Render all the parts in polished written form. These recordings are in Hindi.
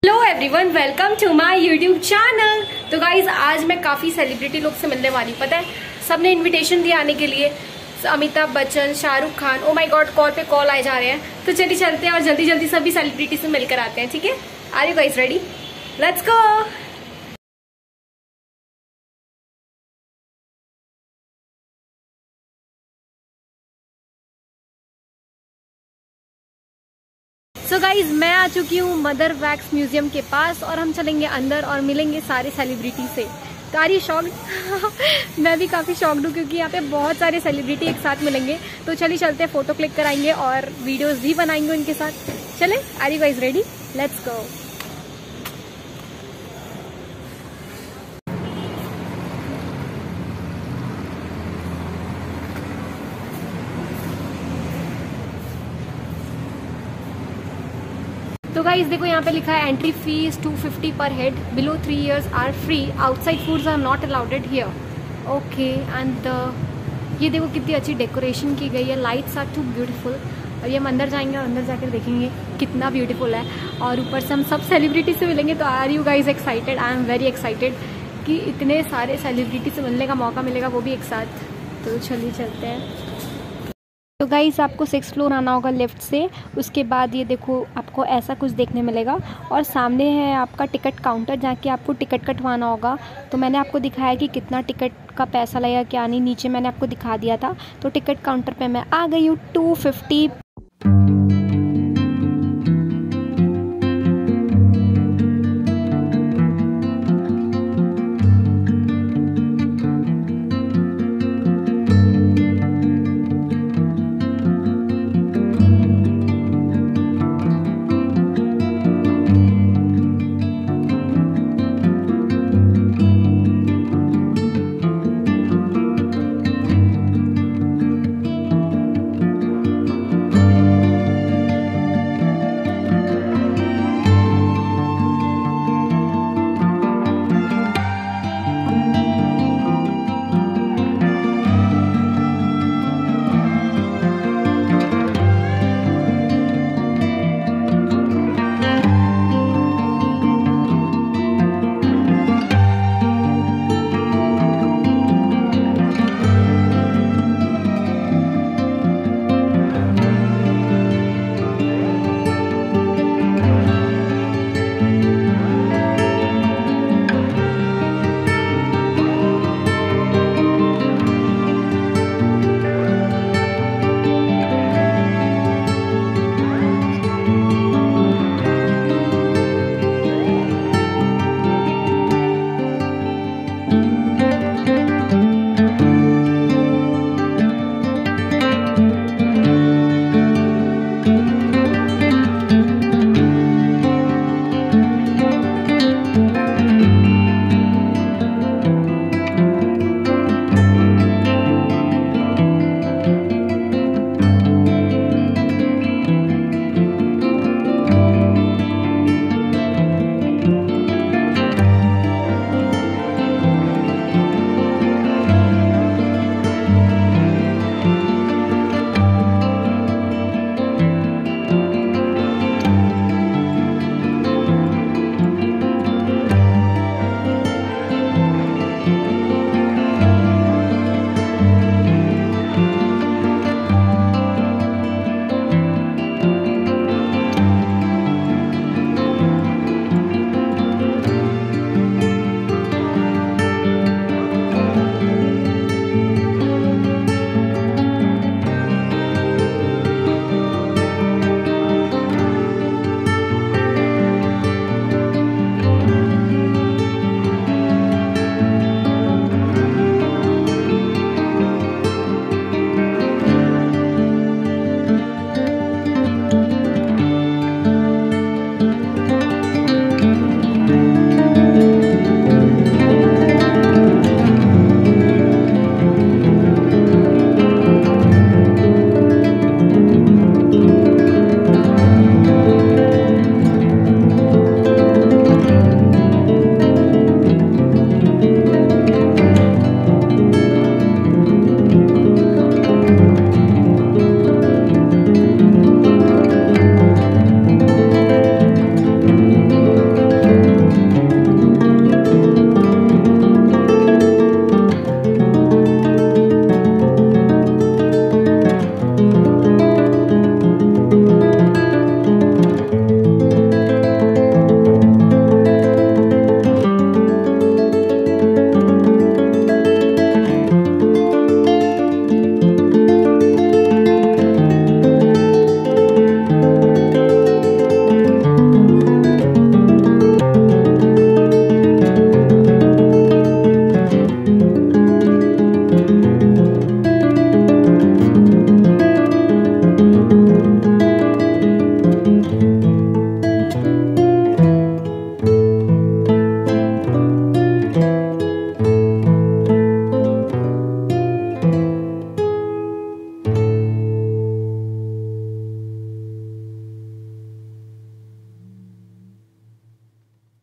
Hello everyone, welcome to my YouTube channel. तो गाइज आज मैं काफी सेलिब्रिटी लोग से मिलने वाली, पता है सबने इनविटेशन दिया आने के लिए। अमिताभ बच्चन, शाहरुख खान, ओ माय गॉड कॉल पे कॉल आए जा रहे हैं। तो चलिए चलते हैं और जल्दी जल्दी सभी सेलिब्रिटी से मिलकर आते हैं, ठीक है? Are you guys ready? Let's go. So guys मैं आ चुकी हूँ मदर वैक्स म्यूजियम के पास और हम चलेंगे अंदर और मिलेंगे सारे सेलिब्रिटी से। तो आर यू शॉक्ड? मैं भी काफी शॉक्ड हूँ क्योंकि यहाँ पे बहुत सारे सेलिब्रिटी एक साथ मिलेंगे। तो चलिए चलते, फोटो क्लिक कराएंगे और वीडियोस भी बनाएंगे उनके साथ। चले, are you guys ready? Let's go. तो गाइस देखो यहाँ पे लिखा है entry fees 250 per head, below 3 years are free, outside foods are not allowed here. Okay and ये देखो कितनी अच्छी डेकोरेशन की गई है, लाइट्स आर टू ब्यूटीफुल। और ये हम अंदर जाएंगे और अंदर जाकर देखेंगे कितना ब्यूटीफुल है। और ऊपर से हम सब सेलिब्रिटी से मिलेंगे। तो are you guys excited? I am very excited कि इतने सारे सेलिब्रिटी से मिलने का मौका मिलेगा, वो भी एक साथ। तो चलिए चलते हैं। तो गाइस आपको 6th फ्लोर आना होगा लेफ्ट से। उसके बाद ये देखो आपको ऐसा कुछ देखने मिलेगा और सामने है आपका टिकट काउंटर, जहाँ कि आपको टिकट कटवाना होगा। तो मैंने आपको दिखाया कि कितना टिकट का पैसा लगेगा क्या नहीं, नीचे मैंने आपको दिखा दिया था। तो टिकट काउंटर पे मैं आ गई हूँ, 250।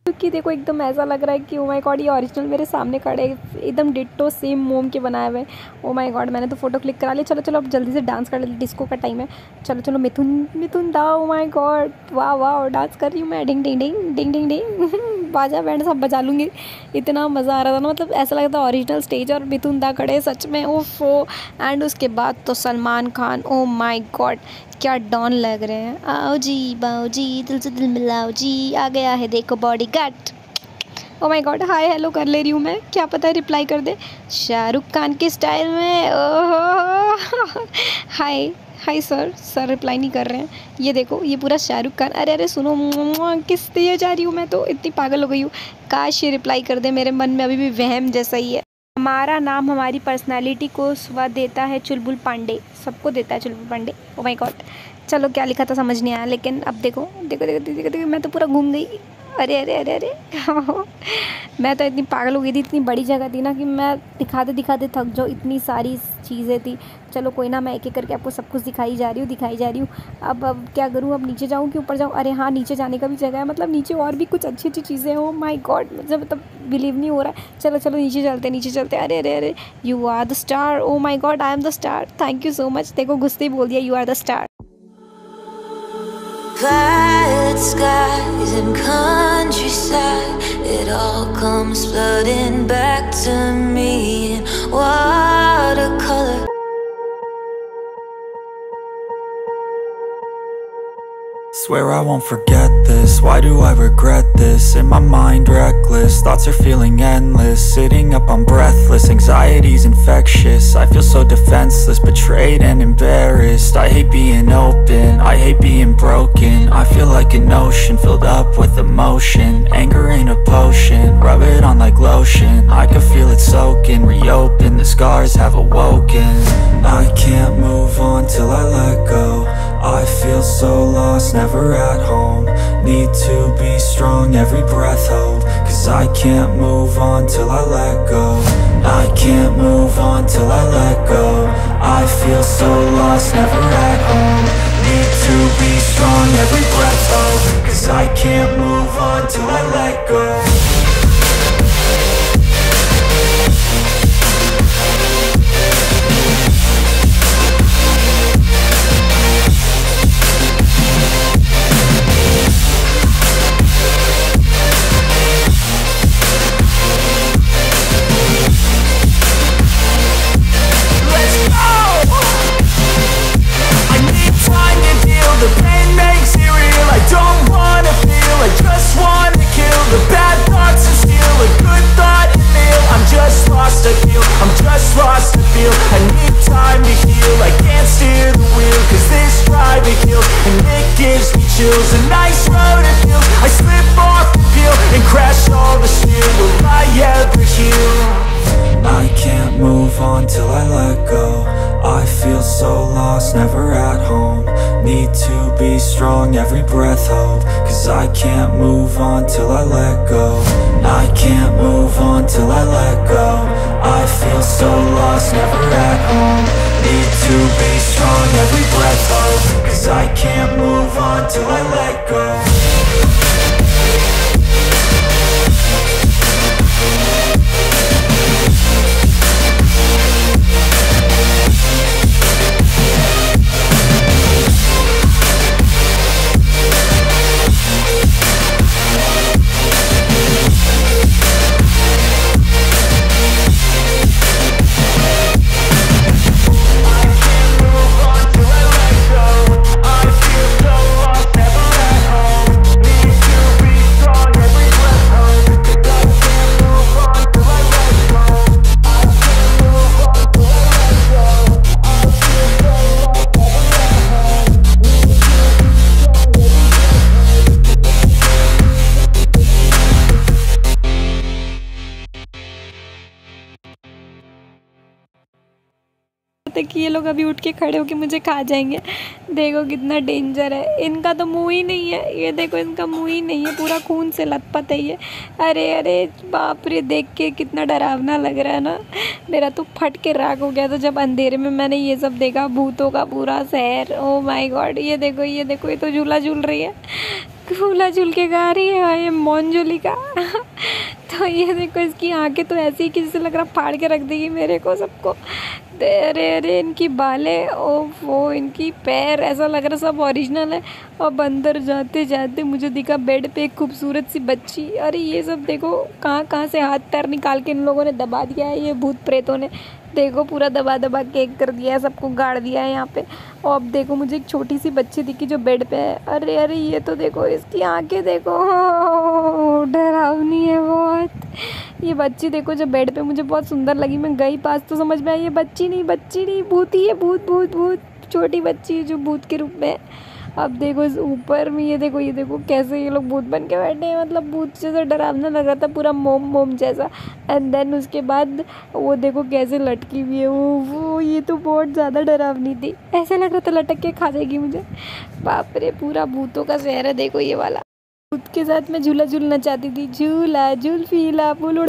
क्योंकि देखो एकदम ऐसा लग रहा है कि ओ माय गॉड ये ओरिजिनल मेरे सामने खड़े हैं, एकदम डिट्टो सेम मोम के बनाए हुए। ओ माय गॉड मैंने तो फोटो क्लिक करा लिया। चलो चलो अब जल्दी से डांस कर लेते, डिस्को का टाइम है। चलो चलो मिथुन मिथुन दा, ओ माय गॉड वाह वाह डांस कर रही हूँ मैं, डिंग डिंग डिंग डिंग डिंग डिंग बाजा बैंड सब बजा लूँगी। इतना मज़ा आ रहा था ना, मतलब ऐसा लगता था ओरिजिनल स्टेज और मिथुन दा खड़े सच में, ओफो। एंड उसके बाद तो सलमान खान, ओ माय गॉड क्या डॉन लग रहे हैं। आओ जी बाओ जी दिल से दिल मिलाओ जी, आ गया है देखो bodyguard. O my God hi hello कर ले रही हूँ मैं, क्या पता है रिप्लाई कर दे शाहरुख खान के स्टाइल में। ओहो हाय हाय सर, सर रिप्लाई नहीं कर रहे हैं। ये देखो ये पूरा शाहरुख खान। अरे अरे सुनो, किस दिए जा रही हूँ मैं, तो इतनी पागल हो गई हूँ। काश ये रिप्लाई कर दे, मेरे मन में अभी भी वहम जैसा ही है। हमारा नाम हमारी पर्सनालिटी को स्वाद देता है चुलबुल पांडे, सबको देता है चुलबुल पांडे। ओ माय गॉड चलो क्या लिखा था समझ नहीं आया, लेकिन अब देखो देखो देखो देखो, देखो मैं तो पूरा घूम गई। अरे अरे अरे अरे मैं तो इतनी पागल हो गई थी, इतनी बड़ी जगह थी ना कि मैं दिखाते दिखाते थक जाऊँ, इतनी सारी चीज़ें थी। चलो कोई ना, मैं एक एक करके आपको सब कुछ दिखाई जा रही हूँ। अब क्या करूँ, अब नीचे जाऊँ कि ऊपर जाऊँ? अरे हाँ नीचे जाने का भी जगह है, मतलब नीचे और भी कुछ अच्छी अच्छी चीज़ें हैं। ओ माय गॉड मुझे मतलब बिलीव नहीं हो रहा है। चलो चलो नीचे चलते। अरे अरे अरे you are the star, oh my God I am the star, thank you so much. देखो गुस्से ही बोल दिया you are the star. Violet skies and countryside, it all comes flooding back to me in watercolor. Swear I won't forget this, why do I regret this? In my mind reckless, thoughts are feeling endless. Sitting up I'm breathless, anxiety's infectious. I feel so defenseless, betrayed and embarrassed. I hate being open, I hate being broken. I feel like an ocean filled up with emotion. Anger ain't a potion, rub it on like lotion. I can feel it soaking, reopen, the scars have awoken. I can't move on till I let go. I feel so lost, never at home. Need to be strong, every breath hold. Cause I can't move on till I let go. I can't move on till I let go. I feel so lost, never at home. Need to be strong, every breath hold. Cause I can't move on till I let go. A nice road it feels. I slip off the peel and crash all the steel. Will I ever heal? I can't move on till I let go. I feel so lost, never at home. Need to be strong, every breath hold. Cause I can't move on till I let go. I can't move on till I let go. I feel so lost, never at home. Need to be strong, every breath hold. Cause I can't move on till I let go. कि ये लोग अभी उठ के खड़े होके मुझे खा जाएंगे। देखो कितना डेंजर है, इनका तो मुंह ही नहीं है। ये देखो इनका मुंह ही नहीं है, पूरा खून से लथपथ है ये। अरे अरे बाप रे, देख के कितना डरावना लग रहा है ना। मेरा तो फट के राख हो गया था जब अंधेरे में मैंने ये सब देखा, भूतों का पूरा शहर। ओ माय गॉड, ये देखो ये तो झूला झूल रही है। झूला झूल के गा रही है आई एम मोंजुली का। तो ये देखो इसकी आंखें तो ऐसी ही कि जैसे लग रहा फाड़ के रख देगी मेरे को सबको। अरे अरे इनकी बालें ओ वो इनकी पैर ऐसा लग रहा सब ओरिजिनल है। अब अंदर जाते जाते मुझे दिखा बेड पे एक खूबसूरत सी बच्ची। अरे ये सब देखो कहाँ कहाँ से हाथ पैर निकाल के इन लोगों ने दबा दिया है, ये भूत प्रेतों ने देखो पूरा दबा दबा के एक कर दिया है, सबको गाड़ दिया है यहाँ पे। और अब देखो मुझे एक छोटी सी बच्ची दिखी जो बेड पे है। अरे अरे ये तो देखो इसकी आंखें देखो, डरावनी है बहुत। ये बच्ची देखो जो बेड पे मुझे बहुत सुंदर लगी। मैं गई पास तो समझ में आई ये बच्ची नहीं भूत ही है, भूत भूत भूत छोटी बच्ची जो भूत के रूप में है। अब देखो इस ऊपर में ये देखो कैसे ये लोग भूत बन के बैठे हैं, मतलब भूत जैसा डरावना लग रहा था पूरा मोम जैसा। एंड देन उसके बाद वो देखो कैसे लटकी हुई है वो ये तो बहुत ज़्यादा डरावनी थी, ऐसे लग रहा था लटक के खा जाएगी मुझे। बाप रे पूरा भूतों का शहर है देखो ये वाला। भूत के साथ मैं झूला झूलना चाहती थी, झूला झूलफीला फूल उड़।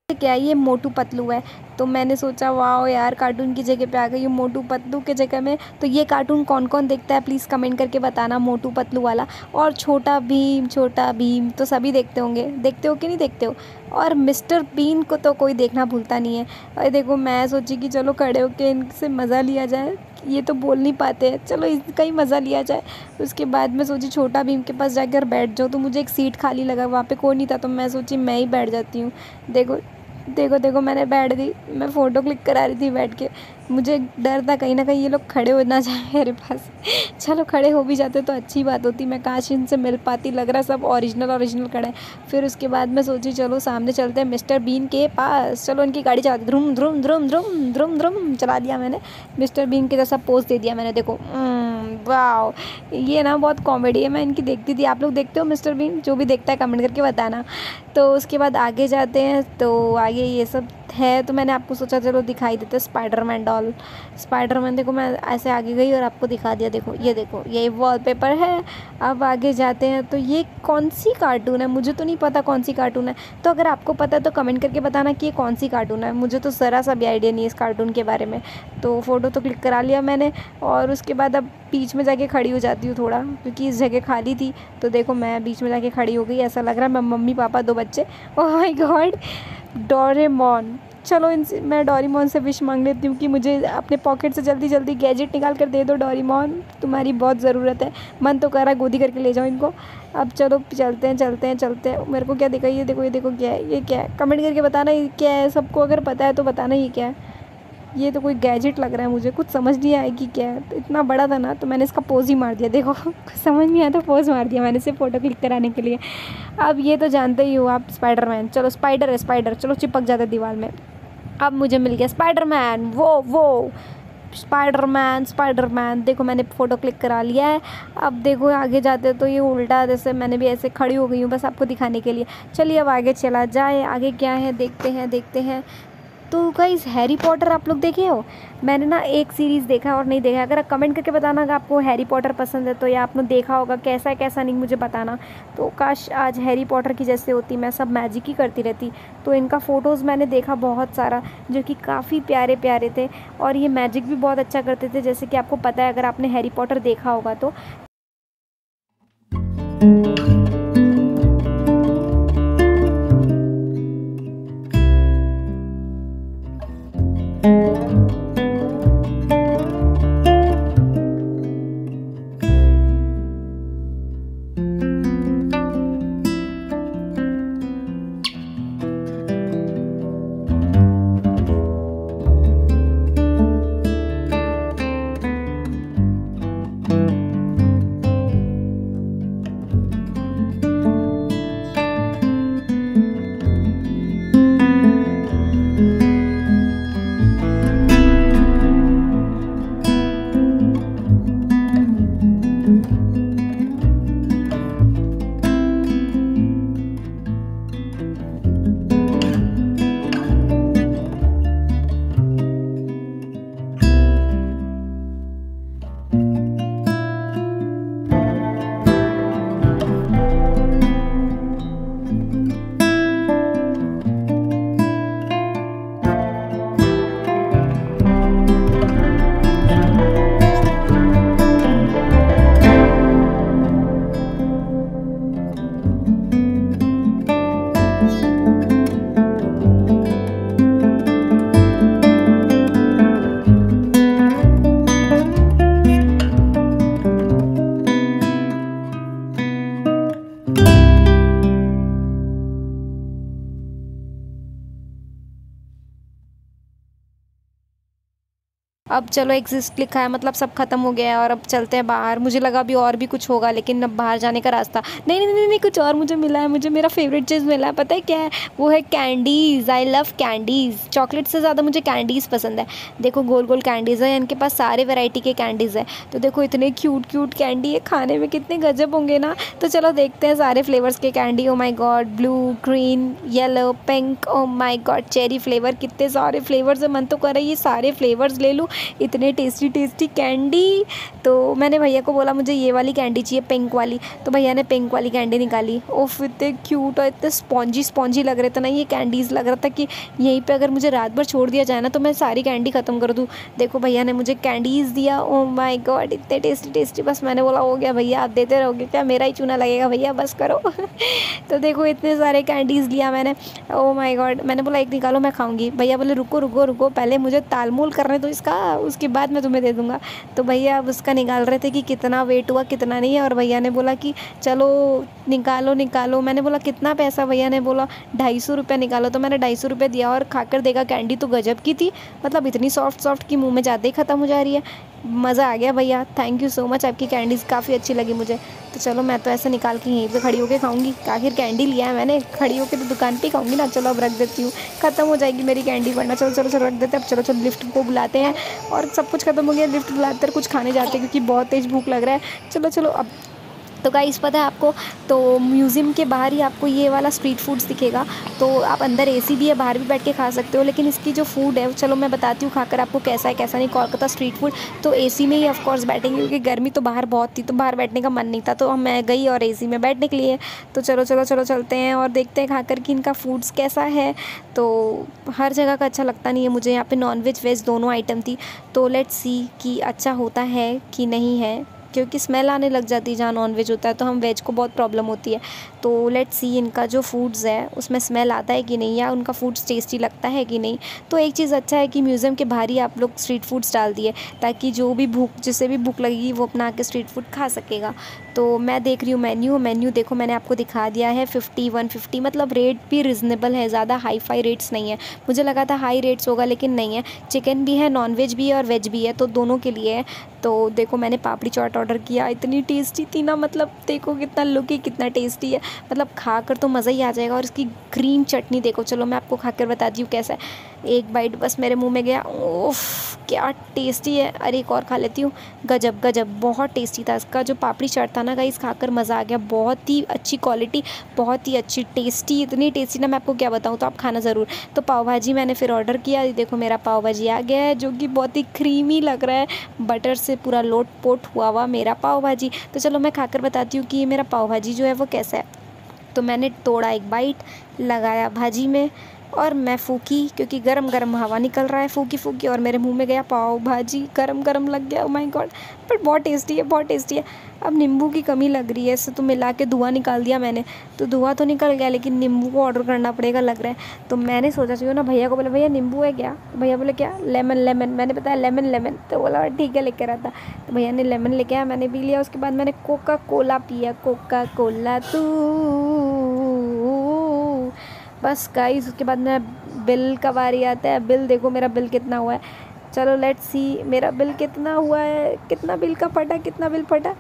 क्या ये मोटू पतलू है, तो मैंने सोचा वाओ यार कार्टून की जगह पे आ गई, ये मोटू पतलू के जगह में। तो ये कार्टून कौन कौन देखता है प्लीज़ कमेंट करके बताना, मोटू पतलू वाला। और छोटा भीम तो सभी देखते होंगे, देखते हो कि नहीं देखते हो। और मिस्टर बीन को तो कोई देखना भूलता नहीं है। और देखो मैं सोची कि चलो खड़े होके इनसे मज़ा लिया जाए, ये तो बोल नहीं पाते हैं, चलो इसका ही मज़ा लिया जाए। उसके बाद मैं सोची छोटा भीम के पास जाकर बैठ जाऊँ, तो मुझे एक सीट खाली लगा, वहाँ पे कोई नहीं था, तो मैं सोची मैं ही बैठ जाती हूँ। देखो मैंने बैठ दी, मैं फ़ोटो क्लिक करा रही थी बैठ के। मुझे डर था कहीं ना कहीं ये लोग खड़े हो ना जाए मेरे पास। चलो खड़े हो भी जाते तो अच्छी बात होती, मैं काश इनसे मिल पाती, लग रहा सब ओरिजिनल खड़े। फिर उसके बाद मैं सोची चलो सामने चलते हैं मिस्टर बीन के पास। चलो इनकी गाड़ी चला दी, ध्रुम ध्रुम ध्रुम ध्रुम ध्रुम ध्रुम चला दिया मैंने, मिस्टर बीन के जैसा पोज दे दिया मैंने। देखो वाओ, ये ना बहुत कॉमेडी है, मैं इनकी देखती थी। आप लोग देखते हो मिस्टर बीन? जो भी देखता है कमेंट करके बताना। तो उसके बाद आगे जाते हैं, तो आगे ये सब है तो मैंने आपको सोचा चलो दिखाई देते। स्पाइडरमैन डॉल, स्पाइडरमैन देखो मैं ऐसे आगे गई और आपको दिखा दिया। देखो ये वॉलपेपर है। अब आगे जाते हैं तो ये कौन सी कार्टून है, मुझे तो नहीं पता कौन सी कार्टून है। तो अगर आपको पता है तो कमेंट करके बताना कि ये कौन सी कार्टून है। मुझे तो ज़रा सा भी आइडिया नहीं है इस कार्टून के बारे में। तो फ़ोटो तो क्लिक करा लिया मैंने और उसके बाद अब बीच में जाके खड़ी हो जाती हूँ थोड़ा, क्योंकि इस जगह खाली थी। तो देखो मैं बीच में जाके खड़ी हो गई, ऐसा लग रहा है मैं मम्मी पापा 2 बच्चे। Oh my God, Doraemon. चलो इनसे मैं डोरेमोन से विश मांग लेती हूँ कि मुझे अपने पॉकेट से जल्दी जल्दी गैजेट निकाल कर दे दो डोरेमोन, तुम्हारी बहुत ज़रूरत है। मन तो कर रहा है गोदी करके ले जाओ इनको। अब चलो चलते हैं। मेरे को क्या दिखा, ये देखो क्या है, ये क्या है, कमेंट करके बताना ये क्या है। सबको अगर पता है तो बताना ये क्या है। ये तो कोई गैजेट लग रहा है, मुझे कुछ समझ नहीं आया कि क्या है। तो इतना बड़ा था ना तो मैंने इसका पोज़ ही मार दिया। देखो समझ नहीं आया तो पोज़ मार दिया मैंने सिर्फ फ़ोटो क्लिक कराने के लिए। अब ये तो जानते ही हो आप, स्पाइडरमैन। चलो स्पाइडर है, स्पाइडर, चलो चिपक जाते दीवार में। अब मुझे मिल गया स्पाइडरमैन, वो स्पाइडरमैन। देखो मैंने फ़ोटो क्लिक करा लिया है। अब देखो आगे जाते तो ये उल्टा, जैसे मैंने भी ऐसे खड़ी हो गई हूँ बस आपको दिखाने के लिए। चलिए अब आगे चला जाए, आगे क्या है देखते हैं। तो गाइस हैरी पॉटर आप लोग देखे हो? मैंने ना एक सीरीज़ देखा और नहीं देखा। अगर आप कमेंट करके बताना अगर आपको हैरी पॉटर पसंद है तो, या आपने देखा होगा कैसा है कैसा नहीं मुझे बताना। तो काश आज हैरी पॉटर की जैसे होती, मैं सब मैजिक ही करती रहती। तो इनका फ़ोटोज़ मैंने देखा बहुत सारा, जो कि काफ़ी प्यारे प्यारे थे और ये मैजिक भी बहुत अच्छा करते थे, जैसे कि आपको पता है अगर आपने हैरी पॉटर देखा होगा तो। अब चलो एग्जिस्ट लिखा है, मतलब सब खत्म हो गया है और अब चलते हैं बाहर। मुझे लगा अभी और भी कुछ होगा, लेकिन अब बाहर जाने का रास्ता नहीं, कुछ और मुझे मिला है। मुझे मेरा फेवरेट चीज़ मिला है, पता है क्या है? वो है candies. I love candies. Chocolate से ज़्यादा मुझे कैंडीज़ पसंद है। देखो गोल गोल कैंडीज़ है, इनके पास सारे वैरायटी के कैंडीज़ है। तो देखो इतने क्यूट कैंडी है, खाने में कितने गजब होंगे ना। तो चलो देखते हैं सारे फ्लेवर्स के candy. Oh my god, blue, green, yellow, pink, oh my god, cherry flavour, कितने सारे फ्लेवर्स है। मन तो कर रहा है ये सारे फ्लेवर्स ले लूँ, इतने टेस्टी कैंडी। तो मैंने भैया को बोला मुझे ये वाली कैंडी चाहिए, पिंक वाली। तो भैया ने पिंक वाली कैंडी निकाली। ओफ, इतने क्यूट और इतने स्पॉन्जी लग रहे थे ना ये कैंडीज़। लग रहा था कि यहीं पे अगर मुझे रात भर छोड़ दिया जाए ना तो मैं सारी कैंडी ख़त्म कर दूँ। देखो भैया ने मुझे कैंडीज़ दिया। ओ माय गॉड, इतने टेस्टी। बस मैंने बोला हो गया भैया, आप देते रहोगे क्या? मेरा ही चूना लगेगा भैया, बस करो। तो देखो इतने सारे कैंडीज़ लिया मैंने। ओ माय गॉड, मैंने बोला एक निकालो मैं खाऊंगी। भैया बोले रुको, पहले मुझे तालमोल करने दो इसका, उसके बाद मैं तुम्हें दे दूँगा। तो भैया अब उसका निकाल रहे थे कि कितना वेट हुआ कितना नहीं है। और भैया ने बोला कि चलो निकालो। मैंने बोला कितना पैसा? भैया ने बोला 250 रुपये निकालो। तो मैंने 250 रुपये दिया और खाकर देखा कैंडी तो गजब की थी, मतलब इतनी सॉफ्ट कि मुंह में जाते ही ख़त्म हो जा रही है। मज़ा आ गया भैया, थैंक यू सो मच, आपकी कैंडीज़ काफ़ी अच्छी लगी मुझे। तो चलो मैं तो ऐसे निकाल के यहीं पे खड़ी होकर खाऊंगी। आखिर कैंडी लिया है मैंने, खड़ी होकर तो दुकान पे खाऊंगी ना। चलो अब रख देती हूँ, ख़त्म हो जाएगी मेरी कैंडी वरना। चलो रख देते हैं। अब चलो लिफ्ट को बुलाते हैं और सब कुछ ख़त्म हो गया। लिफ्ट बुलाते कुछ खाने जाते हैं क्योंकि बहुत तेज़ भूख लग रहा है। चलो अब तो गाइस पता है आपको, तो म्यूज़ियम के बाहर ही आपको ये वाला स्ट्रीट फूड्स दिखेगा। तो आप अंदर एसी भी है, बाहर भी बैठ के खा सकते हो, लेकिन इसकी जो फूड है चलो मैं बताती हूँ खाकर आपको कैसा है कैसा नहीं। कोलकाता स्ट्रीट फूड तो एसी में ही ऑफ कोर्स बैठेंगे, क्योंकि गर्मी तो बाहर बहुत थी, तो बाहर बैठने का मन नहीं था, तो मैं गई और एसी में बैठने के लिए। तो चलो चलो चलो चलते हैं और देखते हैं खाकर कि इनका फूड्स कैसा है। तो हर जगह का अच्छा लगता नहीं है मुझे, यहाँ पे नॉन वेज वेज दोनों आइटम थी। तो लेट्स सी कि अच्छा होता है कि नहीं है, क्योंकि स्मेल आने लग जाती है जहाँ नॉन वेज होता है, तो हम वेज को बहुत प्रॉब्लम होती है। तो लेट्स सी इनका जो फूड्स है उसमें स्मेल आता है कि नहीं, या उनका फूड्स टेस्टी लगता है कि नहीं। तो एक चीज़ अच्छा है कि म्यूज़ियम के बाहर ही आप लोग स्ट्रीट फूड्स डाल दिए, ताकि जो भी जिसे भी भूख लगेगी वो अपना के स्ट्रीट फूड खा सकेगा। तो मैं देख रही हूँ मेन्यू देखो मैंने आपको दिखा दिया है 50 150, मतलब रेट भी रिजनेबल है, ज़्यादा हाई फाई रेट्स नहीं है। मुझे लगा था हाई रेट्स होगा, लेकिन नहीं है। चिकन भी है, नॉन वेज भी है और वेज भी है, तो दोनों के लिए है। तो देखो मैंने पापड़ी चाट ऑर्डर किया, इतनी टेस्टी थी ना, मतलब देखो कितना लुक ही कितना टेस्टी है, मतलब खाकर तो मज़ा ही आ जाएगा। और इसकी ग्रीन चटनी देखो, चलो मैं आपको खाकर बताती हूँ कैसा है। एक बाइट बस मेरे मुंह में गया, ओफ क्या टेस्टी है। अरे एक और खा लेती हूँ। गजब गजब, बहुत टेस्टी था। इसका जो पापड़ी चाट था ना गाइस, खाकर मज़ा आ गया। बहुत ही अच्छी क्वालिटी, बहुत ही अच्छी टेस्टी, इतनी टेस्टी ना मैं आपको क्या बताऊँ, तो आप खाना ज़रूर। तो पाव भाजी मैंने फिर ऑर्डर किया, देखो मेरा पाव भाजी आ गया है, जो कि बहुत ही क्रीमी लग रहा है, बटर से पूरा लोट पोट हुआ मेरा पाव भाजी। तो चलो मैं खाकर बताती हूँ कि मेरा पाव भाजी जो है वो कैसा है। तो मैंने तोड़ा एक बाइट, लगाया भाजी में और मैं फूकी, क्योंकि गरम गरम हवा निकल रहा है, फूकी फूकी, और मेरे मुंह में गया पाव भाजी, गरम गरम लग गया। ओह माय गॉड, बट बहुत टेस्टी है, बहुत टेस्टी है। अब नींबू की कमी लग रही है, इससे तो मिला के धुआं निकाल दिया मैंने, तो धुआं तो निकल गया, लेकिन नींबू को ऑर्डर करना पड़ेगा लग रहा है। तो मैंने सोचा चाहिए ना भैया को, बोले भैया नींबू है क्या? तो भैया बोले क्या? Lemon lemon. मैंने बताया लेमन लेमन, तो बोला ठीक है लेकर आता। तो भैया ने लेमन लेके आया, मैंने पी लिया। उसके बाद मैंने कोका कोला पिया, कोका कोला तू। बस गाइस उसके बाद मैं बिल का बारी आता है। बिल देखो मेरा बिल कितना हुआ है, चलो लेट्स सी मेरा बिल कितना हुआ है, कितना बिल फटा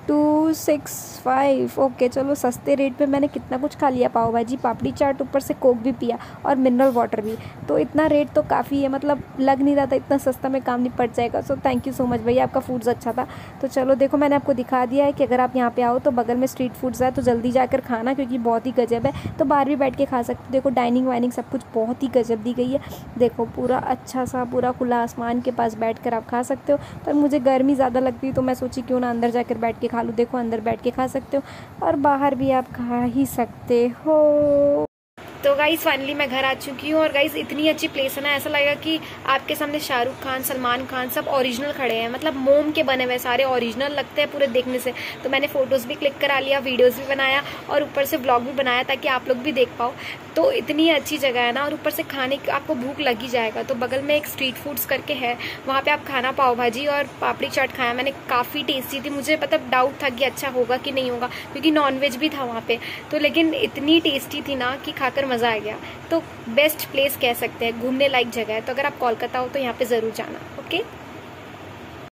265। ओके चलो, सस्ते रेट पे मैंने कितना कुछ खा लिया, पाव भाजी, पापड़ी चाट, ऊपर से कोक भी पिया और मिनरल वाटर भी। तो इतना रेट तो काफ़ी है, मतलब लग नहीं रहा था इतना सस्ता में काम नहीं पड़ जाएगा। So thank you so much भैया, आपका फूड्स अच्छा था। तो चलो देखो मैंने आपको दिखा दिया है कि अगर आप यहाँ पे आओ तो बगल में स्ट्रीट फूड्स है, तो जल्दी जाकर खाना, क्योंकि बहुत ही गजब है। तो बाहर भी बैठ के खा सकते हो। देखो डाइनिंग वाइनिंग सब कुछ बहुत ही गजब दी गई है। देखो पूरा अच्छा सा, पूरा खुला आसमान के पास बैठ कर आप खा सकते हो। पर मुझे गर्मी ज़्यादा लगती है, तो मैं सोची क्यों ना अंदर जाकर बैठ के खा लूँ। देखो अंदर बैठ के खा सकते हो और बाहर भी आप खा ही सकते हो। तो गाइस फाइनली मैं घर आ चुकी हूँ, और गाइस इतनी अच्छी प्लेस है ना, ऐसा लगेगा कि आपके सामने शाहरुख खान, सलमान खान सब ओरिजिनल खड़े हैं, मतलब मोम के बने हुए सारे ओरिजिनल लगते हैं पूरे देखने से। तो मैंने फोटोज भी क्लिक करा लिया, वीडियोस भी बनाया और ऊपर से व्लॉग भी बनाया, ताकि आप लोग भी देख पाओ। तो इतनी अच्छी जगह है ना, और ऊपर से खाने की आपको भूख लग ही जाएगा। तो बगल में एक स्ट्रीट फूड्स करके है, वहाँ पे आप खाना, पाव भाजी और पापड़ी चाट खाया मैंने, काफ़ी टेस्टी थी। मुझे मतलब डाउट था कि अच्छा होगा कि नहीं होगा, क्योंकि नॉनवेज भी था वहाँ पे। तो लेकिन इतनी टेस्टी थी ना कि खाकर मज़ा आ गया। तो बेस्ट प्लेस कह सकते हैं, घूमने लायक जगह है। तो अगर आप कोलकाता हो तो यहाँ पे ज़रूर जाना। ओके।